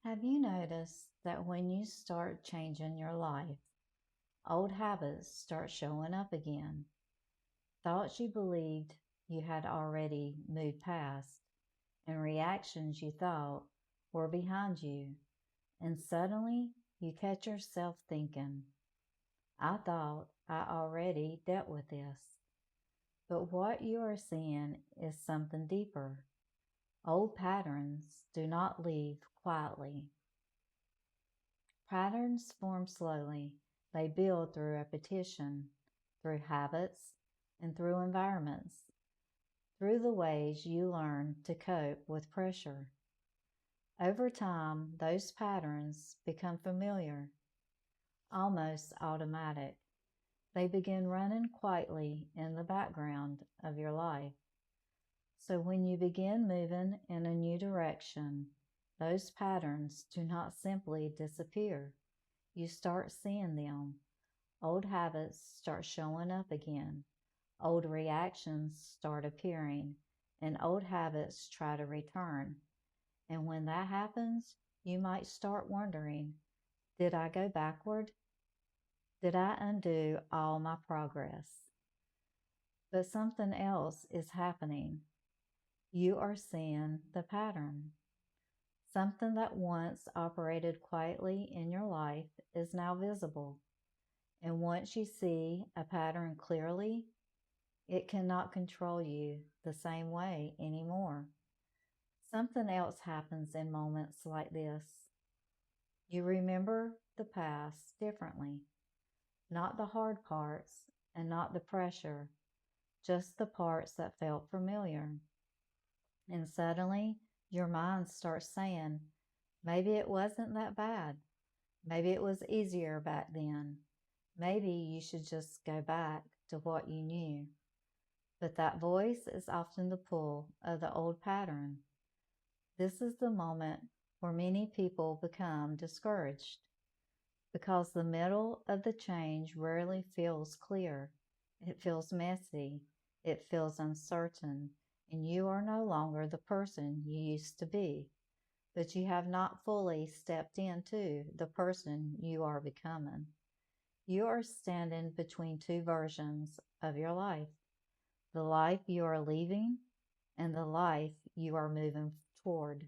Have you noticed that when you start changing your life, old habits start showing up again? Thoughts you believed you had already moved past, and reactions you thought were behind you, and suddenly you catch yourself thinking, I thought I already dealt with this. But what you are seeing is something deeper. Old patterns do not leave quietly. Patterns form slowly. They build through repetition, through habits, and through environments, through the ways you learn to cope with pressure. Over time, those patterns become familiar, almost automatic. They begin running quietly in the background of your life. So when you begin moving in a new direction, those patterns do not simply disappear. You start seeing them. Old habits start showing up again. Old reactions start appearing, and old habits try to return. And when that happens, you might start wondering, did I go backward? Did I undo all my progress? But something else is happening. You are seeing the pattern. Something that once operated quietly in your life is now visible. And once you see a pattern clearly, it cannot control you the same way anymore. Something else happens in moments like this. You remember the past differently, not the hard parts and not the pressure, just the parts that felt familiar. And suddenly your mind starts saying, maybe it wasn't that bad. Maybe it was easier back then. Maybe you should just go back to what you knew. But that voice is often the pull of the old pattern. This is the moment where many people become discouraged because the middle of the change rarely feels clear. It feels messy, it feels uncertain, and you are no longer the person you used to be. But you have not fully stepped into the person you are becoming. You are standing between two versions of your life, the life you are leaving and the life you are moving toward.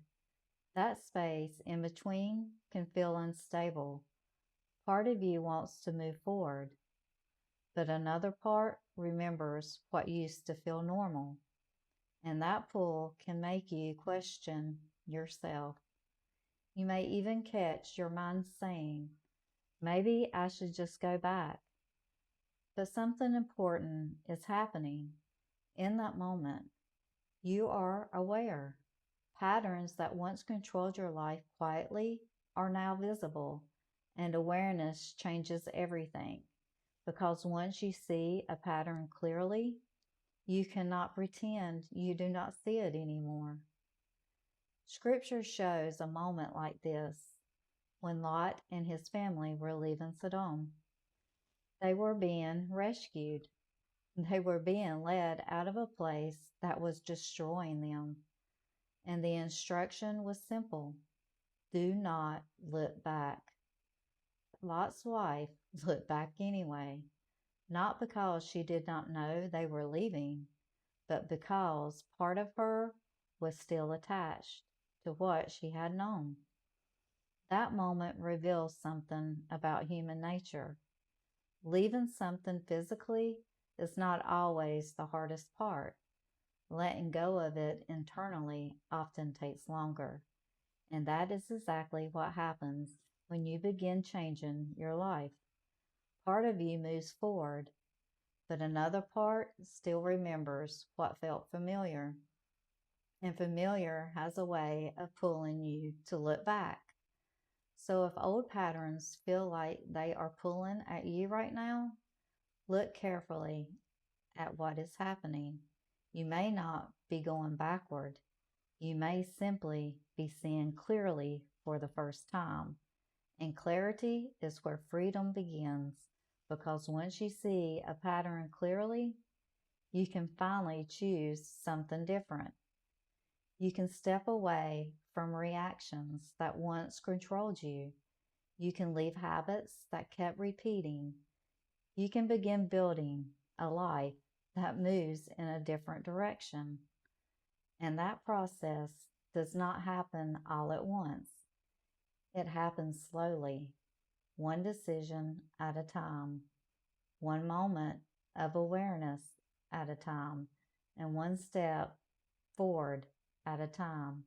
That space in between can feel unstable. Part of you wants to move forward, but another part remembers what used to feel normal. And that pull can make you question yourself. You may even catch your mind saying, maybe I should just go back. But something important is happening in that moment. You are aware. Patterns that once controlled your life quietly are now visible, and awareness changes everything. Because once you see a pattern clearly, you cannot pretend you do not see it anymore. Scripture shows a moment like this when Lot and his family were leaving Sodom. They were being rescued. They were being led out of a place that was destroying them. And the instruction was simple: do not look back. Lot's wife looked back anyway, not because she did not know they were leaving, but because part of her was still attached to what she had known. That moment reveals something about human nature. Leaving something physically is not always the hardest part. Letting go of it internally often takes longer. And that is exactly what happens when you begin changing your life. Part of you moves forward, but another part still remembers what felt familiar. And familiar has a way of pulling you to look back. So if old patterns feel like they are pulling at you right now, look carefully at what is happening. You may not be going backward. You may simply be seeing clearly for the first time. And clarity is where freedom begins, because once you see a pattern clearly, you can finally choose something different. You can step away from reactions that once controlled you. You can leave habits that kept repeating. You can begin building a life that moves in a different direction. And that process does not happen all at once. It happens slowly, one decision at a time, one moment of awareness at a time, and one step forward at a time.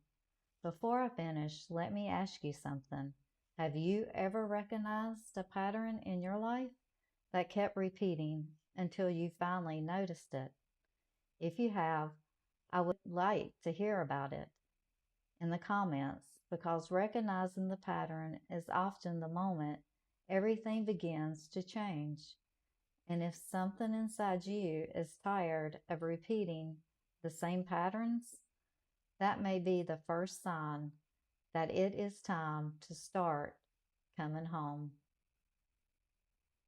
Before I finish, let me ask you something. Have you ever recognized a pattern in your life that kept repeating until you finally noticed it? If you have, I would like to hear about it in the comments, because recognizing the pattern is often the moment everything begins to change. And if something inside you is tired of repeating the same patterns, that may be the first sign that it is time to start coming home.